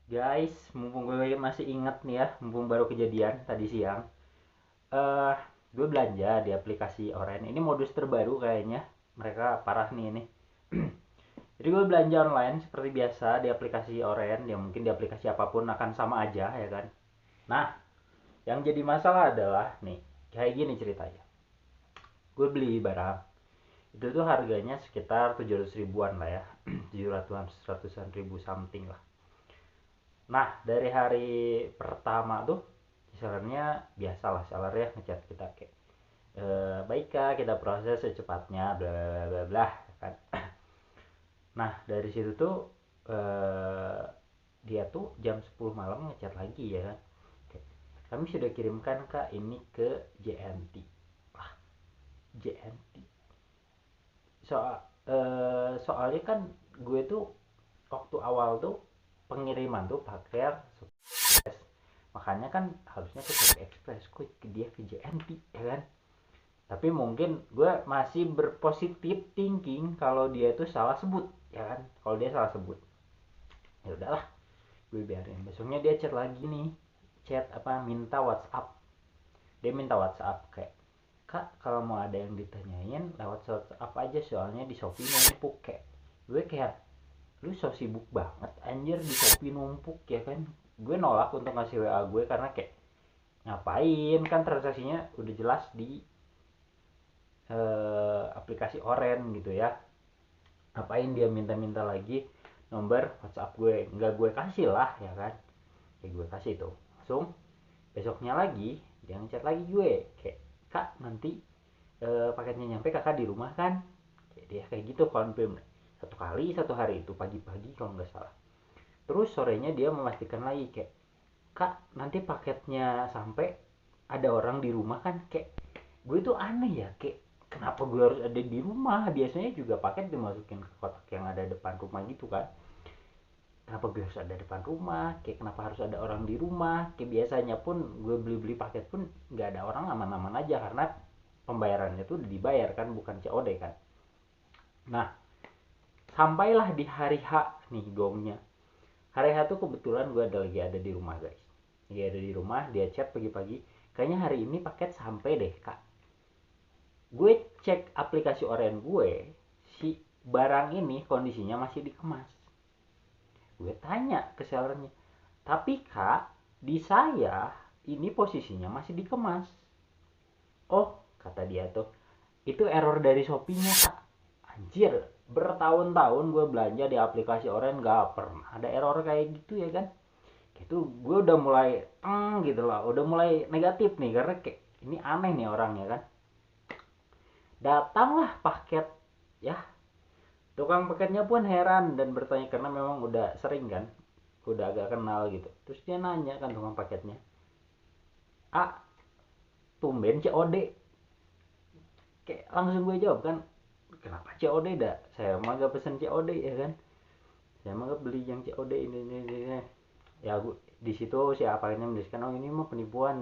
Guys, mumpung gue masih inget nih ya, mumpung baru kejadian tadi siang. Eh, gue belanja di aplikasi Oren. Ini modus terbaru kayaknya. Mereka parah nih ini. Jadi gue belanja online seperti biasa di aplikasi Oren. Ya mungkin di aplikasi apapun akan sama aja ya kan. Nah, yang jadi masalah adalah nih, kayak gini ceritanya. Gue beli barang, itu tuh harganya sekitar 700 ribuan lah ya. 700-an ribu something lah. Nah, dari hari pertama tuh sellernya biasalah seller ya ngechat kita kayak baik kak, kita proses secepatnya bla bla bla bla kan. Nah, dari situ tuh eh, dia tuh jam 10 malam ngechat lagi ya kan. Kayak, kami sudah kirimkan kak ini ke JNT. Wah, JNT. Soalnya kan gue tuh waktu awal tuh pengiriman tuh pakai Express, makanya kan harusnya ke Copy Express, kok ke dia ke JNT ya kan. Tapi mungkin gue masih berpositif thinking kalau dia itu salah sebut ya kan, kalau dia salah sebut ya udahlah, gue biarin. Besoknya dia chat lagi nih, chat apa, minta WhatsApp. Dia minta WhatsApp kayak, kak kalau mau ada yang ditanyain lewat WhatsApp aja soalnya di Shopee numpuk. Kayak gue kayak, lu so sibuk banget anjir di Shopee numpuk ya kan. Gue nolak untuk ngasih WA gue karena kayak ngapain, kan transaksinya udah jelas di aplikasi Oren gitu ya. Ngapain dia minta-minta lagi nomor WhatsApp gue, nggak gue kasih lah ya kan. Ya gue kasih tuh langsung. Besoknya lagi dia ngechat lagi gue kayak, kak nanti paketnya nyampe kakak di rumah kan. Kayak dia kayak gitu confirm satu kali, satu hari itu pagi-pagi kalau nggak salah. Terus sorenya dia memastikan lagi kayak, kak nanti paketnya sampai ada orang di rumah kan. Kayak gue tuh aneh ya, kayak kenapa gue harus ada di rumah, biasanya juga paket dimasukin ke kotak yang ada depan rumah gitu kan. Kenapa gue harus ada depan rumah, kayak kenapa harus ada orang di rumah. Kayak biasanya pun gue beli-beli paket pun nggak ada orang, aman-aman aja karena pembayarannya tuh udah dibayar kan, bukan COD kan. Nah, sampailah di hari H nih gongnya. Hari H tuh kebetulan gue lagi ada di rumah guys, lagi ada di rumah. Dia chat pagi-pagi, kayaknya hari ini paket sampai deh kak. Gue cek aplikasi Oren gue, si barang ini kondisinya masih dikemas. Gue tanya ke sellernya, tapi kak di saya ini posisinya masih dikemas. Oh, kata dia tuh, itu error dari Shopee-nya kak. Anjir, bertahun-tahun gue belanja di aplikasi Oren gak pernah ada error kayak gitu ya kan. Itu gue udah mulai gitu lah, udah mulai negatif nih karena kayak ini aneh nih orangnya kan. Datanglah paket ya, tukang paketnya pun heran dan bertanya karena memang udah sering kan, udah agak kenal gitu. Terus dia nanya kan tukang paketnya, ah tumben COD. Kayak langsung gue jawab kan, kenapa COD dah, saya mah gak pesen COD ya kan, saya mah gak beli yang COD ini. Ya gue di situ siapa ini menuliskan, oh ini mah penipuan.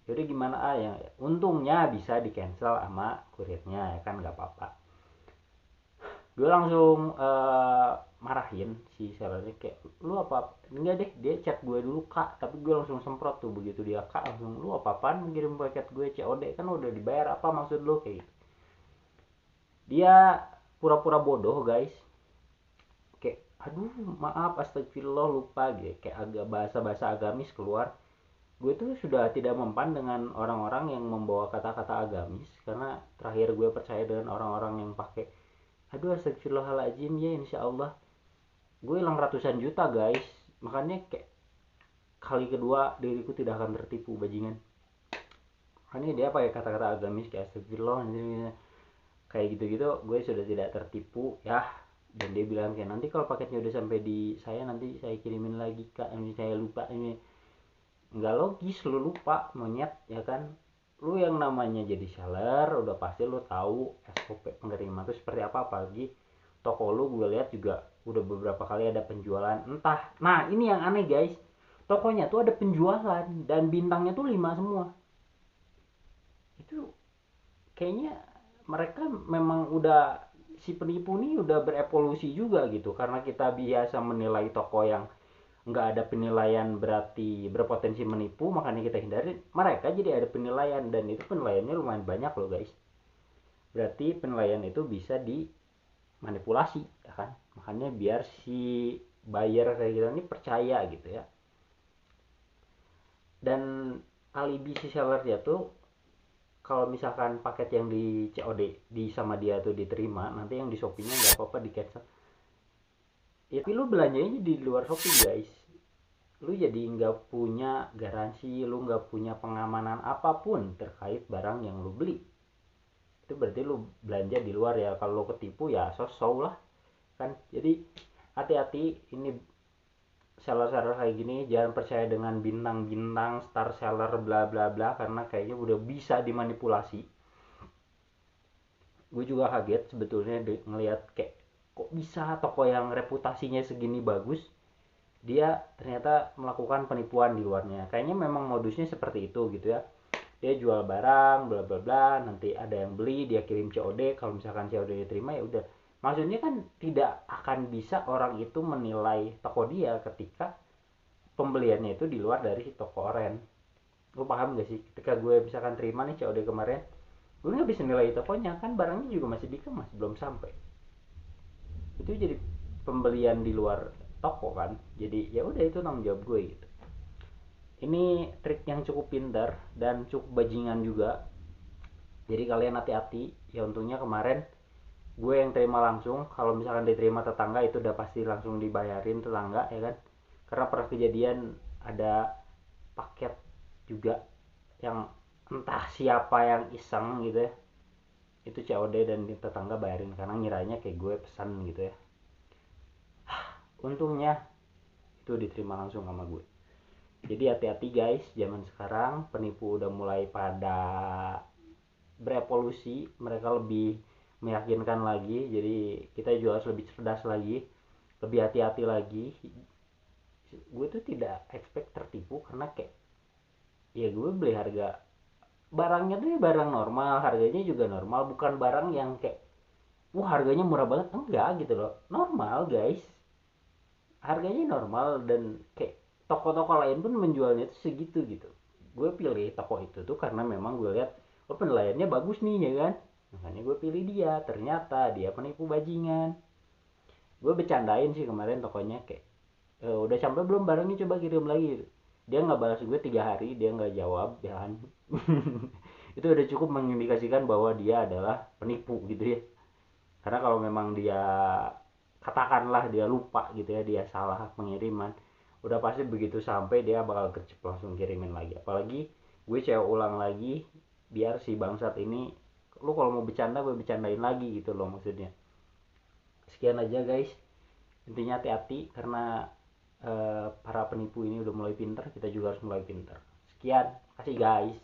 Jadi gimana yang untungnya bisa di cancel sama kurirnya ya kan, nggak apa-apa. Gue langsung marahin si sellernya kayak, lu apa enggak deh, dia chat gue dulu kak, tapi gue langsung semprot tuh begitu dia kak, langsung lu apa apaan mengirim paket gue COD, kan udah dibayar, apa maksud lu, kayak gitu. Dia pura-pura bodoh guys, kayak aduh maaf astagfirullah lupa gitu, kayak agak bahasa-bahasa agamis keluar. Gue tuh sudah tidak mempan dengan orang-orang yang membawa kata-kata agamis karena terakhir gue percaya dengan orang-orang yang pakai aduh astagfirullahaladzim ya insya Allah. Gue hilang ratusan juta guys, makanya kayak kali kedua diriku tidak akan tertipu bajingan. Makanya dia pakai kata-kata agamis kayak astagfirullah kayak gitu-gitu, gue sudah tidak tertipu ya. Dan dia bilang kayak nanti kalau paketnya udah sampai di saya nanti saya kirimin lagi kak, ini saya lupa ini. Nggak logis, lu lupa monyet ya kan. Lu yang namanya jadi seller udah pasti lu tahu SOP pengiriman itu seperti apa, apalagi toko lu gue lihat juga udah beberapa kali ada penjualan entah. Nah ini yang aneh guys, tokonya tuh ada penjualan dan bintangnya tuh 5 semua. Itu kayaknya mereka memang udah, si penipu nih udah berevolusi juga gitu, karena kita biasa menilai toko yang nggak ada penilaian berarti berpotensi menipu, makanya kita hindari. Mereka jadi ada penilaian, dan itu penilaiannya lumayan banyak loh guys. Berarti penilaian itu bisa dimanipulasi ya kan, makanya biar si buyer kayak gitu ini percaya gitu ya. Dan alibi si seller dia tuh, kalau misalkan paket yang di COD di sama dia tuh diterima, nanti yang di Shopee-nya nggak apa-apa di cancel. Ya, tapi lu belanjanya di luar Shopee guys, lu jadi nggak punya garansi, lu nggak punya pengamanan apapun terkait barang yang lu beli. Itu berarti lu belanja di luar ya. Kalau lu ketipu ya so lah kan. Jadi hati-hati, ini seller-seller kayak gini jangan percaya dengan bintang-bintang star seller bla bla bla, karena kayaknya udah bisa dimanipulasi. Gue juga kaget sebetulnya ngelihat kayak kok bisa toko yang reputasinya segini bagus dia ternyata melakukan penipuan di luarnya. Kayaknya memang modusnya seperti itu gitu ya. Dia jual barang bla bla bla, nanti ada yang beli, dia kirim COD. Kalau misalkan COD diterima ya udah. Maksudnya kan tidak akan bisa orang itu menilai toko dia ketika pembeliannya itu di luar dari toko oren. Lu paham gak sih? Ketika gue misalkan terima nih COD kemarin, gue nggak bisa nilai tokonya kan, barangnya juga masih dikemas belum sampai. Itu jadi pembelian di luar toko kan, jadi ya udah itu tanggung jawab gue gitu. Ini trik yang cukup pintar dan cukup bajingan juga, jadi kalian hati-hati ya. Untungnya kemarin gue yang terima langsung. Kalau misalkan diterima tetangga itu udah pasti langsung dibayarin tetangga ya kan, karena pernah kejadian ada paket juga yang entah siapa yang iseng gitu ya, itu COD dan tetangga bayarin karena ngiranya kayak gue pesan gitu ya. Untungnya itu diterima langsung sama gue. Jadi hati-hati guys, zaman sekarang penipu udah mulai pada berevolusi, mereka lebih meyakinkan lagi. Jadi kita juga harus lebih cerdas lagi, lebih hati-hati lagi. Gue tuh tidak expect tertipu karena kayak ya gue beli harga barangnya tuh ya barang normal, harganya juga normal, bukan barang yang kayak wah harganya murah banget, enggak gitu loh, normal guys, harganya normal. Dan kayak toko-toko lain pun menjualnya tuh segitu gitu. Gue pilih toko itu tuh karena memang gue lihat oh penilaiannya bagus nih ya kan, makanya gue pilih dia. Ternyata dia penipu bajingan. Gue bercandain sih kemarin tokonya kayak udah sampai belum barangnya, coba kirim lagi. Dia nggak balas gue 3 hari, dia nggak jawab ya kan. Itu udah cukup mengindikasikan bahwa dia adalah penipu gitu ya. Karena kalau memang dia katakanlah dia lupa gitu ya, dia salah pengiriman, udah pasti begitu sampai dia bakal gercep langsung kirimin lagi. Apalagi gue cewek ulang lagi biar si bangsat ini, lu kalau mau bercanda gue bercandain lagi gitu loh maksudnya. Sekian aja guys, intinya hati-hati karena para penipu ini udah mulai pinter, kita juga harus mulai pinter. Sekian, kasih guys.